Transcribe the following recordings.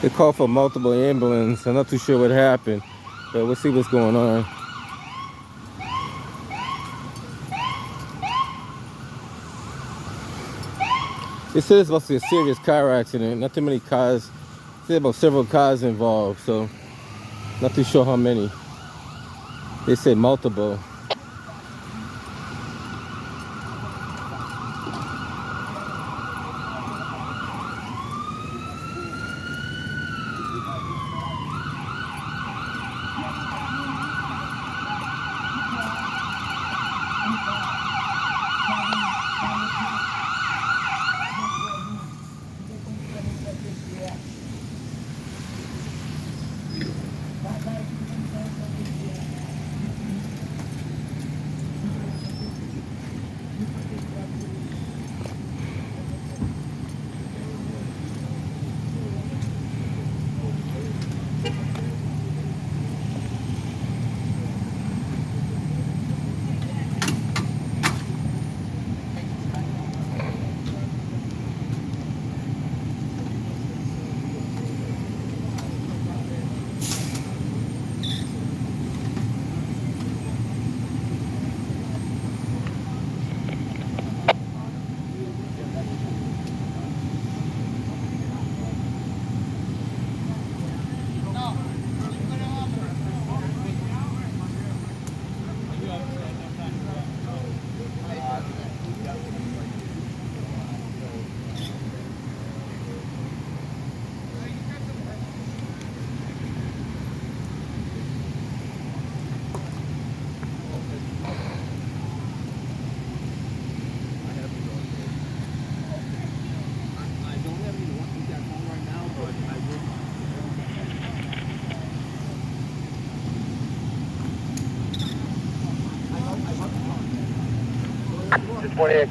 They called for multiple ambulance. I'm not too sure what happened, but we'll see what's going on. They said it's supposed to be a serious car accident. Not too many cars. They said about several cars involved, so not too sure how many. They said multiple.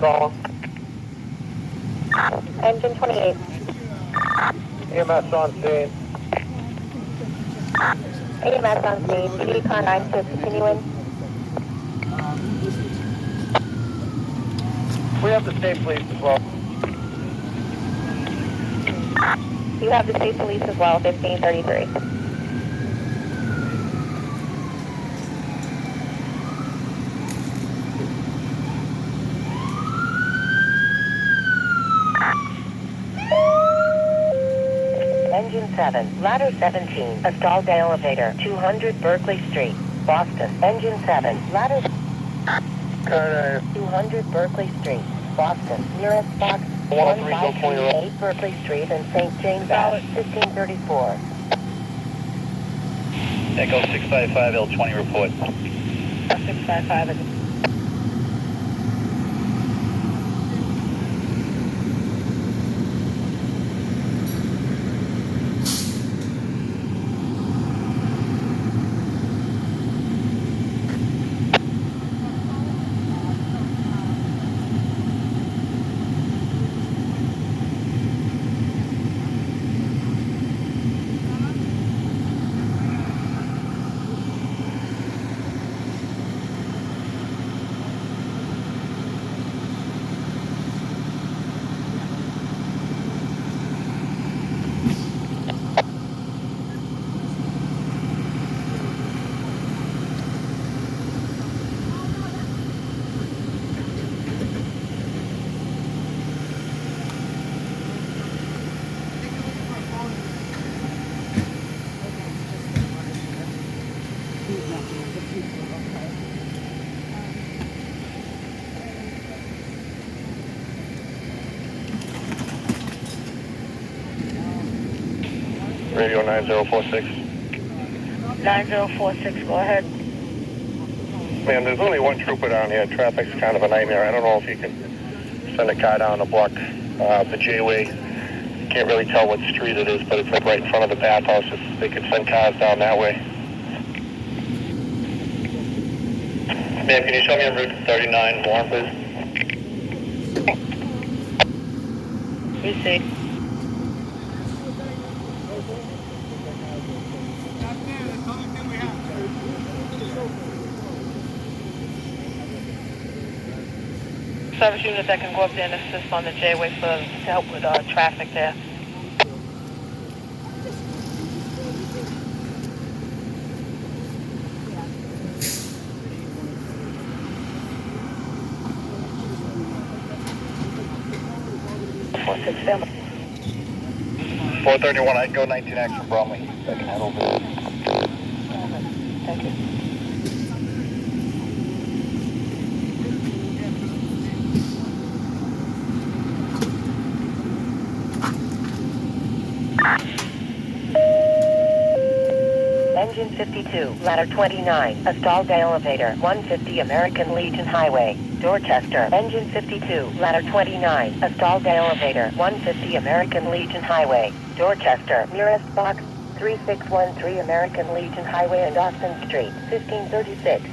Call. Engine 28. EMS on scene. EMS on scene. PD car 9 to continue in. We have the state police as well. You have the state police as well, 1533. Engine 7, ladder 17, a stalled elevator, 200 Berkeley Street, Boston. Engine 7, ladder 200 Berkeley Street, Boston. Nearest box 1538 Berkeley Street and St. James Ave, 1534. Echo 655 L20 report. 655 is Radio 9046. 9046, go ahead. Ma'am, there's only one trooper down here. Traffic's kind of a nightmare. I don't know if you can send a car down the block, the J-Way. Can't really tell what street it is, but it's like right in front of the bathhouse. They could send cars down that way. Ma'am, can you show me on Route 39, Warren, please? We see. Service unit that can go up there and assist on the J-Way to help with traffic there. 446 film. 431, I'd go 19X from Bromley. I can head over there. Thank you. Engine 52, ladder 29, a stalled elevator, 150 American Legion Highway, Dorchester. Engine 52, ladder 29, a stalled elevator, 150 American Legion Highway, Dorchester. Nearest box, 3613 American Legion Highway and Austin Street, 1536.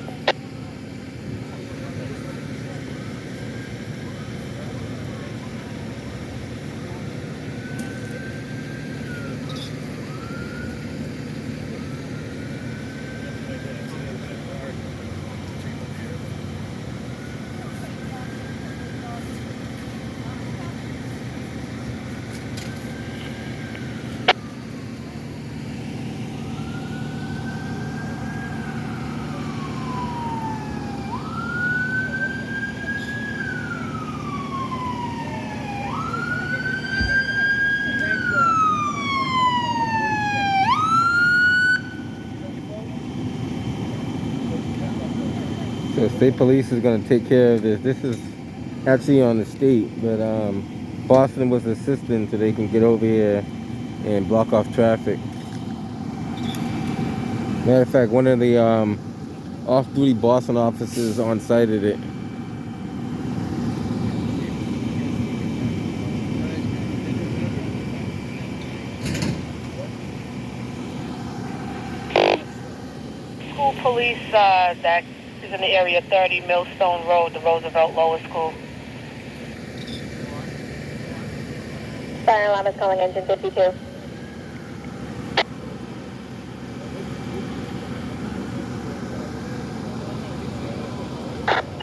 So state police is going to take care of this. This is actually on the state, but Boston was assisting so they can get over here and block off traffic. Matter of fact, one of the off-duty Boston officers on site at it. School police that is in the area 30 Millstone Road, the Roosevelt Lower School. Fire alarm is calling engine 52.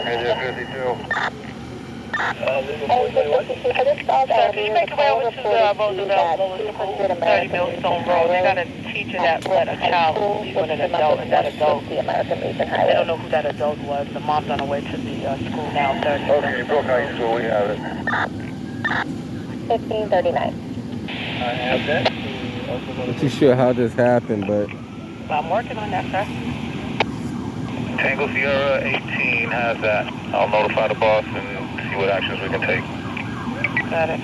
Engine 52. Sir, can you make your way over to the Roosevelt Lower School, 30 Millstone Road? They got a teacher that let a child leave with an adult, and that adult, they don't know who that adult was. The mom's on her way to the school now, 30. Okay, Brook High School, we have it. 1539. I have that. Not too sure how this happened, but I'm working on that, sir. Tango Sierra 18 has that. I'll notify the boss and see what actions we can take. Got it.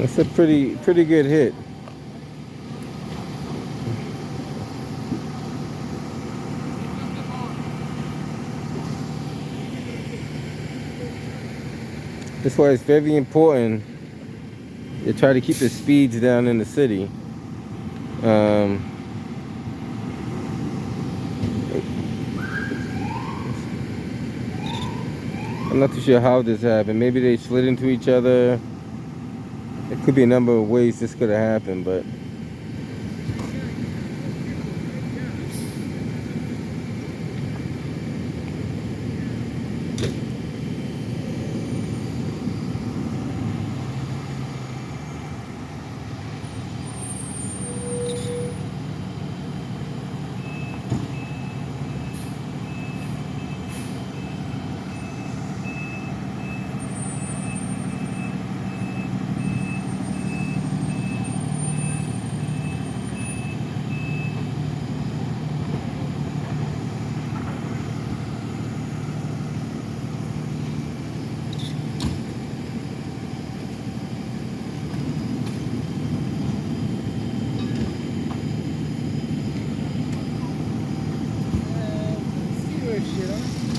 it's a pretty good hit. That's why it's very important to try to keep the speeds down in the city. I'm not too sure how this happened. Maybe they slid into each other. There could be a number of ways this could have happened, but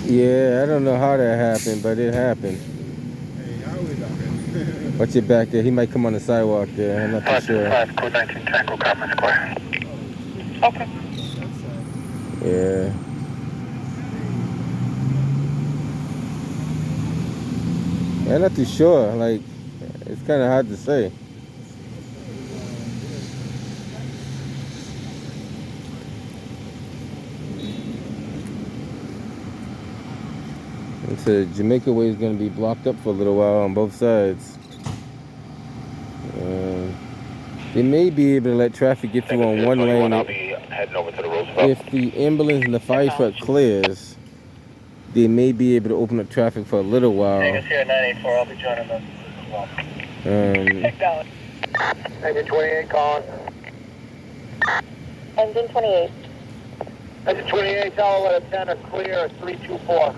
yeah, I don't know how that happened, but it happened. Watch it back there. He might come on the sidewalk there. I'm not too sure. 5, code 19 Tango, Common Square. Okay. Yeah. I'm not too sure. Like, it's kind of hard to say. And so Jamaica Way is going to be blocked up for a little while on both sides. They may be able to let traffic get through on one lane I'll be heading over to the Roosevelt. if the ambulance and the fire truck clears. They may be able to open up traffic for a little while. Vegas here at 984. I'll be joining them as well. Checked out. Engine 28 calling. Engine 28. Engine 28, Delaware 10 are clear 324.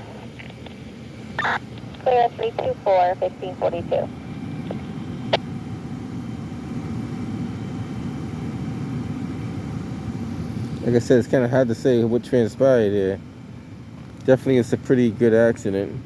Clear 324, 1542. Like I said, it's kind of hard to say what transpired here. Definitely, it's a pretty good accident.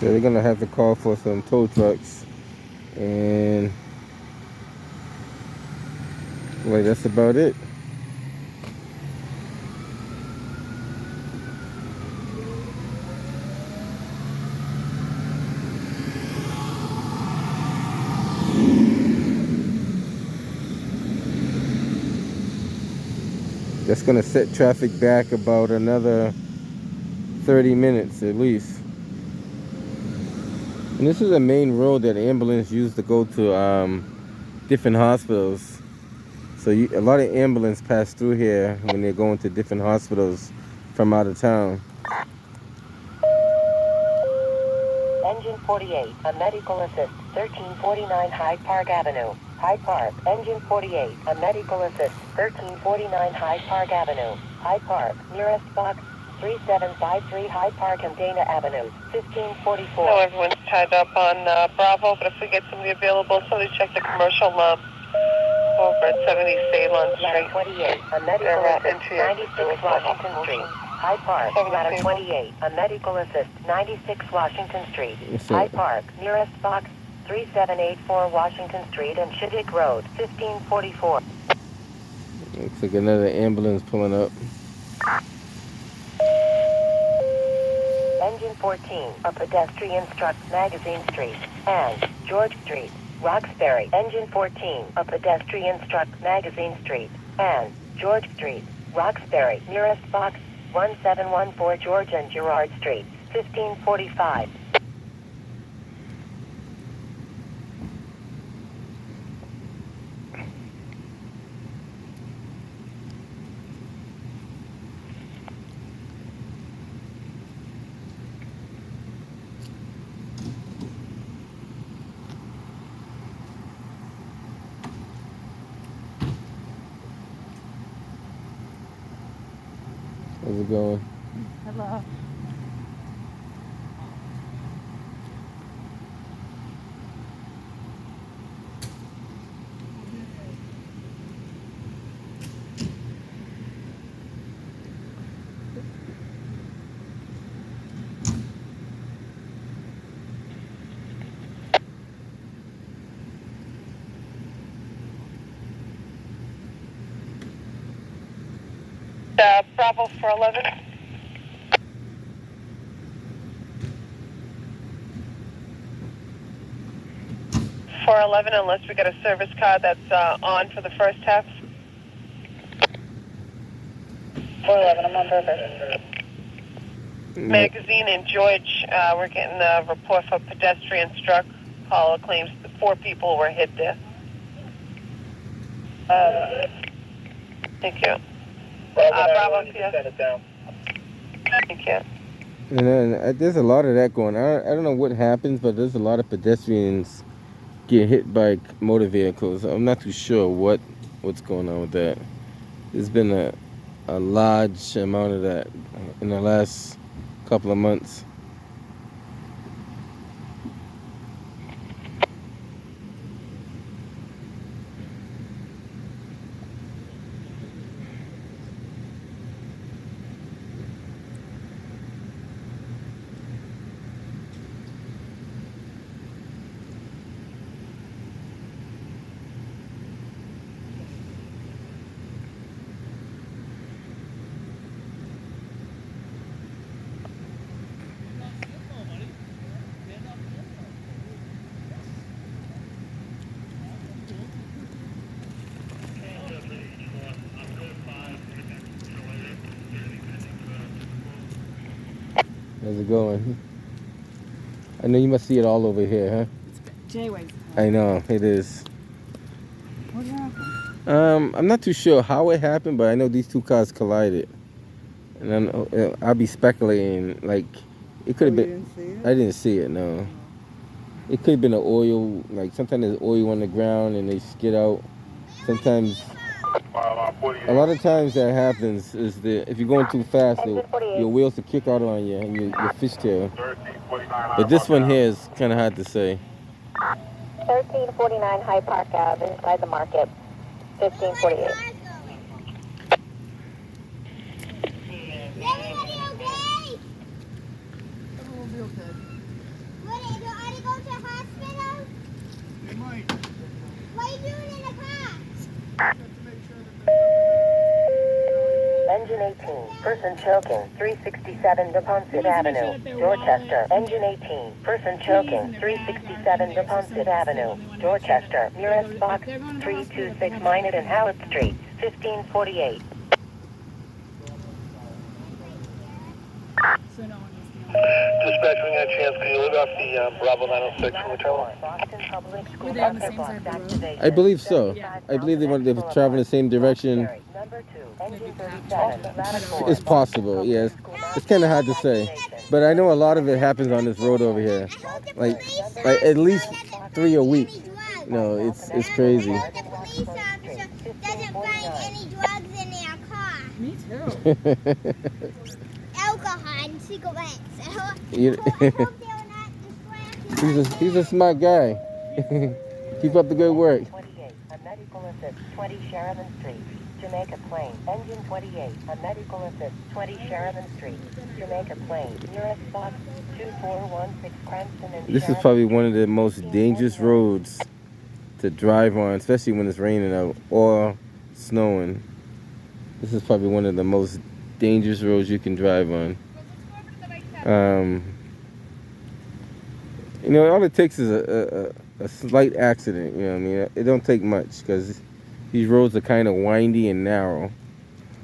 So they're gonna have to call for some tow trucks, and well, that's about it. That's gonna set traffic back about another 30 minutes at least. And this is a main road that ambulance use to go to different hospitals. So a lot of ambulance pass through here when they're going to different hospitals from out of town. Engine 48, a medical assist, 1349 Hyde Park Avenue. Hyde Park. Engine 48, a medical assist, 1349 Hyde Park Avenue. Hyde Park. Nearest box, 3753 Hyde Park and Dana Avenue, 1544. No, everyone's tied up on Bravo, but if we get somebody available, somebody check the commercial over at 70 Ceylon Ladder Street. 28, a medical assist, 96 Washington Street. Hyde Park. Ladder 28, a medical assist, 96 Washington Street. Hyde Park. Nearest box, 3784 Washington Street and Chittick Road, 1544. Looks like another ambulance pulling up. Engine 14, a pedestrian struck Magazine Street and George Street, Roxbury. Engine 14, a pedestrian struck Magazine Street and George Street, Roxbury. Nearest box, 1714 George and Gerard Street, 1545. How's it going? Hello. Bravo 411. Unless we got a service car that's on for the first half. 411, I'm on purpose. Magazine and George, we're getting a report for pedestrian struck. Caller claims 4 people were hit there. Thank you. Bravo, yeah. Thank you. And then there's a lot of that going on. I don't know what happens, but there's a lot of pedestrians get hit by motor vehicles. I'm not too sure what's going on with that. There's been a large amount of that in the last couple of months. How's it going? I know you must see it all over here, huh? J-Ways. I know, it is. What happened? I'm not too sure how it happened, but I know these two cars collided. And I'll be speculating, like, it could have been... You didn't see it? I didn't see it, no. It could have been an oil, like, sometimes there's oil on the ground and they skid out. Sometimes... A lot of times that happens is that if you're going too fast, your wheels will kick out on you and your fishtail. But this one here is kind of hard to say. 1349 High Park Ave, inside the market, 1548. Engine 18, person choking, 367 Deponsit Avenue, Dorchester. Engine 18, person choking, 367 Deponsit Avenue, Dorchester. Nearest box, 326 Minot and Howard Street, 1548. Dispatch, when you got a chance, can you look off the Bravo 906 from the terminal? Boston Public School. Were they on the same side of the road? I believe so. I believe they wanted to travel in the same direction. Number 2, engine 37, It's possible, yes. It's kind of hard to say. But I know a lot of it happens on this road over here. Like at least 3 a week. No, it's crazy. The police officer doesn't find any drugs in their car. Me too. Alcohol and cigarettes. You- he's a smart guy. Keep up the good work. 28, a medical assist, 20 Sheridan Street, Jamaica Plain. Engine 28, a medical assist, 20 Sheridan Street, Jamaica Plain. Nearest box, 2416 Cranston and This is Sheridan. probably one of the most dangerous roads to drive on, especially when it's raining out or snowing. This is probably one of the most dangerous roads you can drive on. You know, all it takes is a slight accident. You know what I mean? It don't take much because these roads are kind of windy and narrow.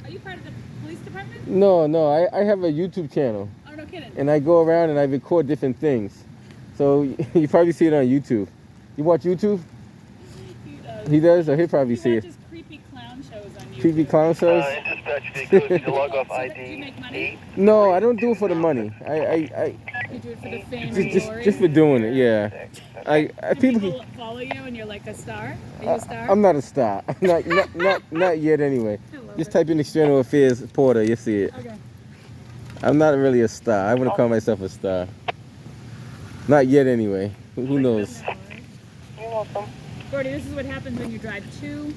Are you part of the police department? No, I have a YouTube channel. Oh, no kidding. And I go around and I record different things. So you probably see it on YouTube. You watch YouTube? He does? Or he'll probably see it. He watches creepy clown shows on YouTube. Creepy clown shows? Dispatch, if you could, you log off So do you ID make money? 8. No, I don't do it for the money. You do it for the fame and glory? Just for doing it, yeah. And people follow you and you're like a star? Are you a star? I'm not a star. Not yet anyway. I love Just it. type in External Affairs Porter, you'll see it. Okay. I'm not really a star. I wouldn't call myself a star. Not yet anyway. Who knows? You're welcome. Gordy, this is what happens when you drive too.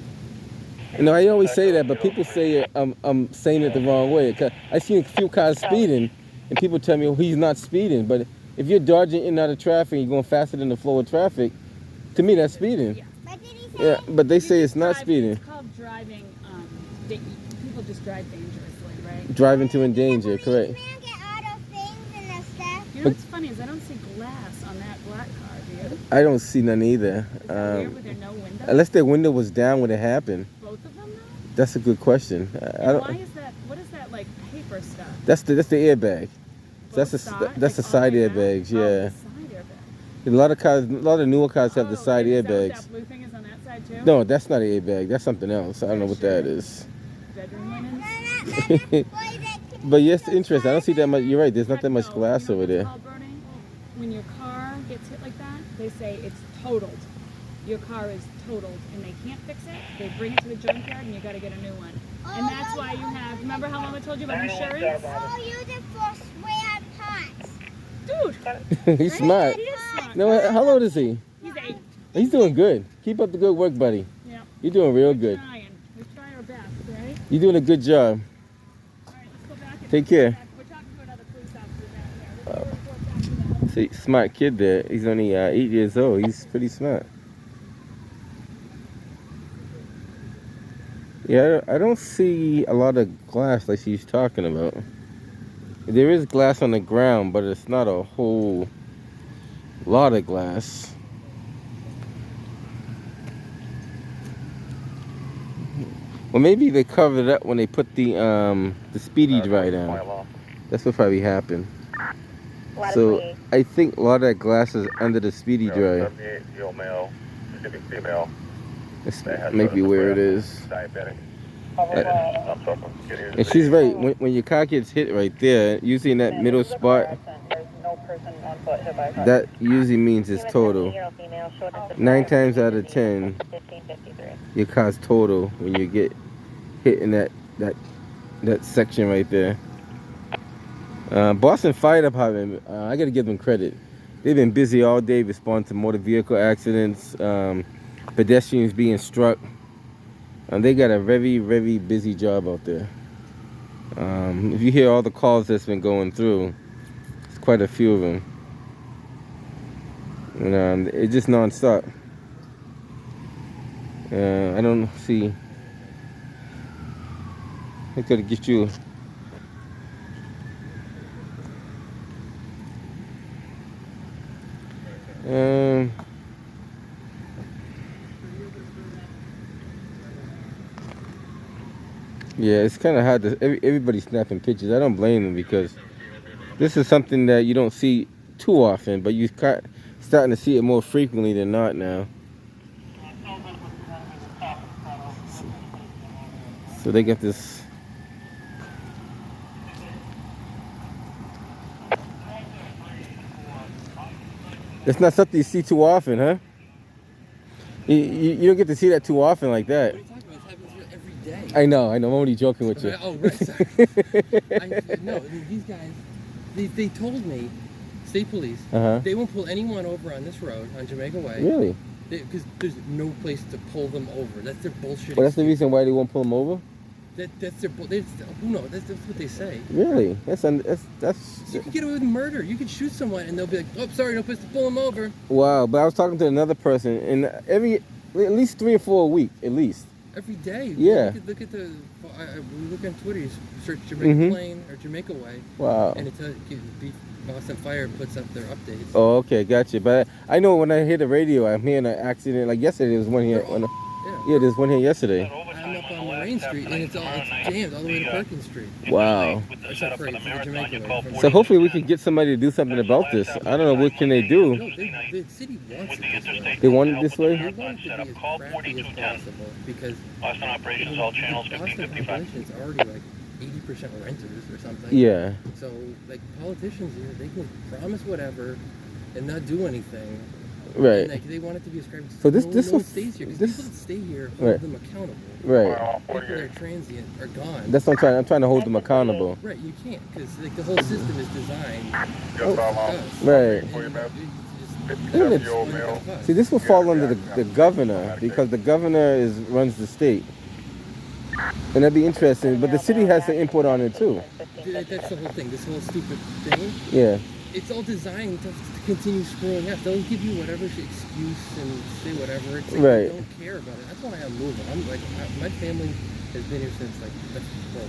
You know, I always say that, but people say I'm saying it the wrong way. 'Cause I seen a few cars speeding, and people tell me, oh, he's not speeding. But if you're dodging in and out of traffic and you're going faster than the flow of traffic, to me, that's speeding. Yeah. What did he say? Yeah, but they say it's not Drive- speeding. It's called driving. People just drive dangerously, right? Driving to endanger, correct. Man get all those things and the stuff. You know what's funny is I don't see glass on that black car, do you? I don't see none either. Is that weird with there no window? Unless their window was down when it happened. Both of them though? That's a good question. I And don't. why is that? What is that like paper stuff? That's the airbag. That's the side airbags. Oh, Yeah. the side airbag. A lot of cars, a lot of newer cars have the side is that what airbags. that blue thing is on that side too? No, that's not an airbag. That's something else. I don't know what that is. Bedroom linens? But yes, interesting. I don't see that much. You're right. There's not that much glass over there. When your car gets hit like that, they say it's totaled. Your car is totaled and they can't fix it. They bring it to the junkyard and you got to get a new one. And that's why you have, remember how Mama told you about insurance? Oh, use it for spare parts. Dude, He's smart. he is smart. No, how old is he? He's 8. He's doing good. Keep up the good work, buddy. Yeah. You're doing real good. We try our best, right? You're doing a good job. All right, let's go back. And Take care. We're talking to another police officer down here. Let's go report back to that. See, smart kid there. He's only 8 years old. He's pretty smart. Yeah, I don't see a lot of glass like she's talking about. There is glass on the ground, but it's not a whole lot of glass. Well, maybe they covered it up when they put the speedy dry down. That's what probably happened. So I think a lot of that glass is under the speedy dry. Male, Pacific female. This might be where it is. Diabetic. And she's right. When your car gets hit right there, usually in that middle spot, that usually means it's total. 9 times out of 10, your car's total when you get hit in that section right there. Boston Fire Department, I got to give them credit. They've been busy all day responding to motor vehicle accidents, pedestrians being struck. They got a very, very busy job out there. If you hear all the calls that's been going through, it's quite a few of them. And it's just non-stop. I don't see. I gotta get you. Yeah, it's kind of hard to. Everybody's snapping pictures. I don't blame them because this is something that you don't see too often, but you're starting to see it more frequently than not now. So they got this. It's not something you see too often, huh? You don't get to see that too often like that. What are you talking about? This happens here every day. I know. I'm only joking with you. Oh, right, sorry. No, these guys, they told me, state police, they won't pull anyone over on this road, on Jamaica Way. Really? Because there's no place to pull them over. That's their bullshit. Well, that's the reason why they won't pull them over? That's their who knows? That's what they say. Really? That's. You can get away with murder. You can shoot someone and they'll be like, oh, sorry, no place to pull them over. Wow, but I was talking to another person, and at least 3 or 4 a week, at least. Every day. Yeah. Look at the. We look on Twitter. You search Jamaica Plain or Jamaica Way. Wow. And it tells you, Boston Fire puts up their updates. Oh, okay, gotcha. But I know when I hear the radio, I'm hearing an accident. Like yesterday, there was one here. Yeah, there's one here yesterday. I'm up on Moraine Street and it's jammed all the way to Perkins Street. Wow. Except for the Jamaica Way. So hopefully we can get somebody to do something about this. I don't know what can they do. No, the city wants it this way. They want it this way? They want it to be as crappy as possible because Boston operations, all channels, Boston 50-55. population is already like 80% renters or something. Yeah. So like politicians here, they can promise whatever and not do anything. Right. And, like, they want it to be as crappy. So this no was one stays here because people that stay here hold them accountable. Right. People that are transient are gone. That's what I'm trying to hold them accountable. Right, you can't because like the whole system is designed. Right. Fifty-seven-year-old male. See, this will fall under the governor because the governor runs the state. And that'd be interesting, but the city has to input on it too. That's the whole thing. This whole stupid thing. Yeah. It's all designed to continue screwing us. They'll give you whatever excuse and say whatever. It's like Right. They don't care about it. That's why I'm moving. I'm like, my family has been here since like, well,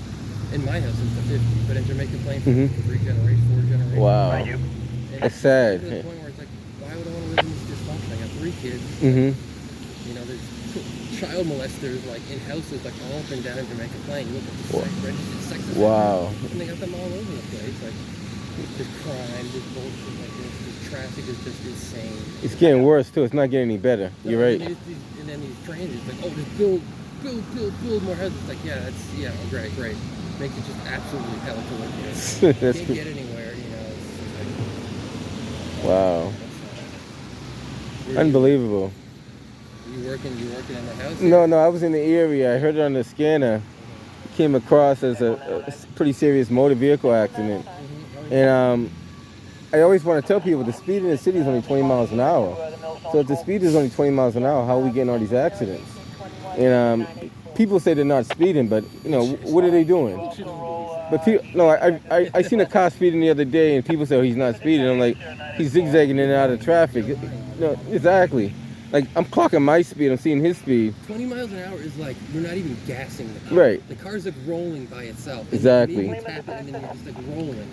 in my house since the 50s, but in Jamaica Plain for 3 generations, 4 generations. Wow. And That's sad. To the point where it's like, why would I want to live in this dysfunction? I got 3 kids. You know, there's child molesters like in houses like all up and down in Jamaica Plain. You look at the registered sex offenders, Wow. and they got them all over the place. Like, There's crime, there's bullshit like this. The traffic is just insane. It's getting worse too. It's not getting any better. You're right. And then these transients, like, oh, just build more houses. It's like, yeah, great. Makes it just absolutely hell to live here. That's Can't get anywhere, you know. It's like, wow. Unbelievable. You working in the house? No, I was in the area. I heard it on the scanner. Came across as a pretty serious motor vehicle accident. And I always want to tell people the speed in the city is only 20 miles an hour. So if the speed is only 20 miles an hour, how are we getting all these accidents? And people say they're not speeding, but you know, what are they doing? But I seen a car speeding the other day, and people say, oh, he's not speeding. I'm like, he's zigzagging in and out of traffic. No, exactly. Like, I'm clocking my speed, I'm seeing his speed. 20 miles an hour is like, you're not even gassing the car. Right. The car's like rolling by itself. Exactly. You tap it and then you're just like rolling.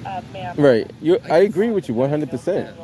Right. I agree with you 100%.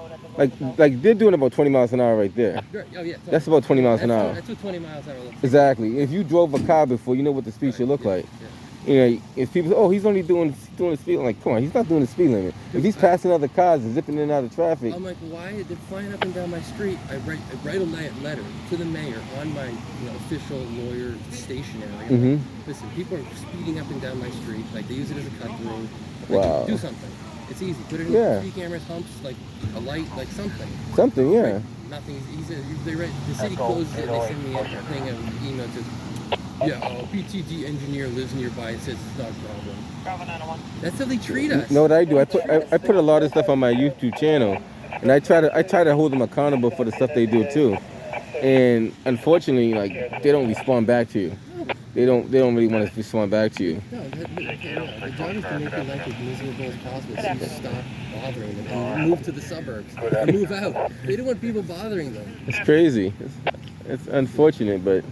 Like they're doing about 20 miles an hour right there. Oh, yeah. That's about 20 miles an hour. That's what 20 miles an hour looks like. Exactly. If you drove a car before, you know what the speed should look like. Yeah. You know, if people say, oh, he's only doing the speed, I'm like, come on, he's not doing the speed limit. If he's passing other cars and zipping in and out of traffic. I'm like, why? They're flying up and down my street. I write a letter to the mayor on my official lawyer stationery. Like, listen, people are speeding up and down my street. Like, they use it as a cut through. Like, Wow. do something. It's easy. Put it in speed cameras, humps, like a light, like something. Something, yeah. Right. Nothing. The city closes it. They send me a thing, an email that says, yeah, PTD engineer lives nearby and says it's not a problem. That's how they treat us. You know what I do? I put a lot of stuff on my YouTube channel, and I try to hold them accountable for the stuff they do too. And unfortunately, like, they don't respond back to you. They don't really want to respond back to you. No, the job is to make your life as miserable as possible, so you stop bothering them and move to the suburbs or move out. They don't want people bothering them. It's crazy. It's unfortunate, but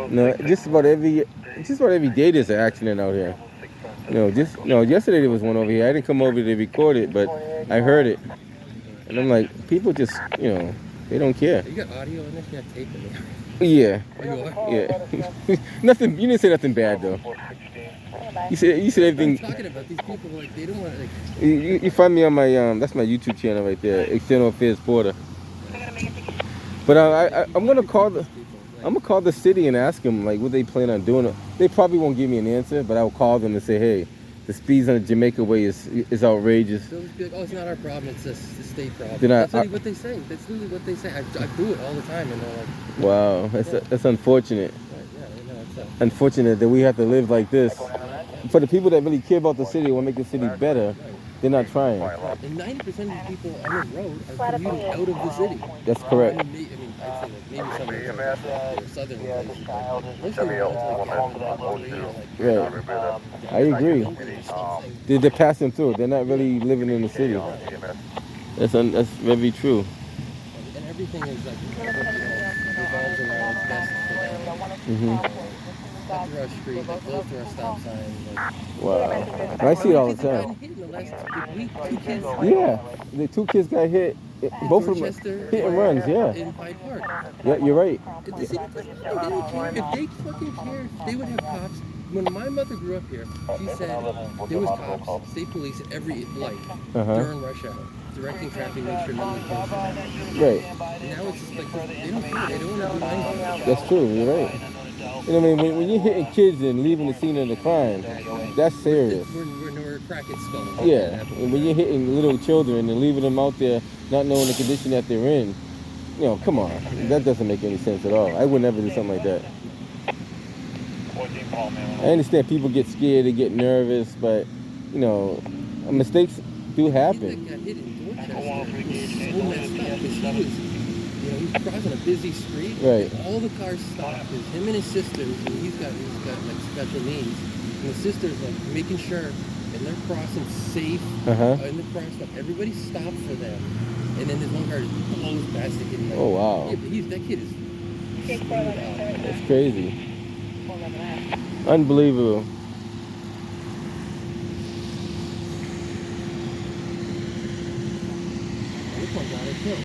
no, just about every day there's an accident out here. Yesterday there was one over here. I didn't come over to record it, but I heard it, and I'm like, people just, they don't care. You got audio in this? You got tape in there? Yeah. Oh, you are? Yeah. Nothing. You didn't say nothing bad though. You said everything. I'm talking about these people, like, they don't want to, like. You find me on my that's my YouTube channel right there, External Affairs Porter. But I'm gonna call the city and ask them like what they plan on doing. They probably won't give me an answer, but I'll call them and say, hey, the speeds on the Jamaicaway is outrageous. They'll just be like, oh, it's not our problem, it's the state problem. Then That's literally what they say. That's literally what they say. I do it all the time, and they're like, wow, that's unfortunate. Yeah, it's Unfortunate that we have to live like this. For the people that really care about the city, want to make the city better, they're not trying. And 90% of the people on the road are commuting out of the city. That's correct. I mean, I'd say like maybe some of the southern places, but most of them Right. I agree. They're passing through. They're not really living in the city. That's very true. And everything is like, revolves around what's best for them. Cut through our street, like go through our stop sign. Like, wow. I see it all the time. hit in the last week, 2 kids. Yeah, the 2 kids got hit. Both of them hit and runs. Yeah. In Hyde Park. Yeah, you're right. The city doesn't care. If they fucking cared, they would have cops. When my mother grew up here, she said there was cops, state police at every light during rush hour, directing traffic, make sure nobody goes. Right. Now it's just like they don't care. They don't want to do anything. That's true. You're right. You know what I mean? When you're hitting kids and leaving the scene of the crime, that's serious. We're cracking skulls. Yeah. And when you're hitting little children and leaving them out there, not knowing the condition that they're in, come on. That doesn't make any sense at all. I would never do something like that. I understand people get scared, they get nervous, but, mistakes do happen. That got hit in Dorchester was so messed up because he was crossing a busy street. Right. And all the cars stopped. It was him and his sisters, and he's got like special needs. And the sisters like making sure, and they're crossing safe. In the crosswalk, everybody stopped for them. And then this one car just blows past the kid. Like, oh wow. Yeah, that kid is. That's crazy. Unbelievable. This one got it too.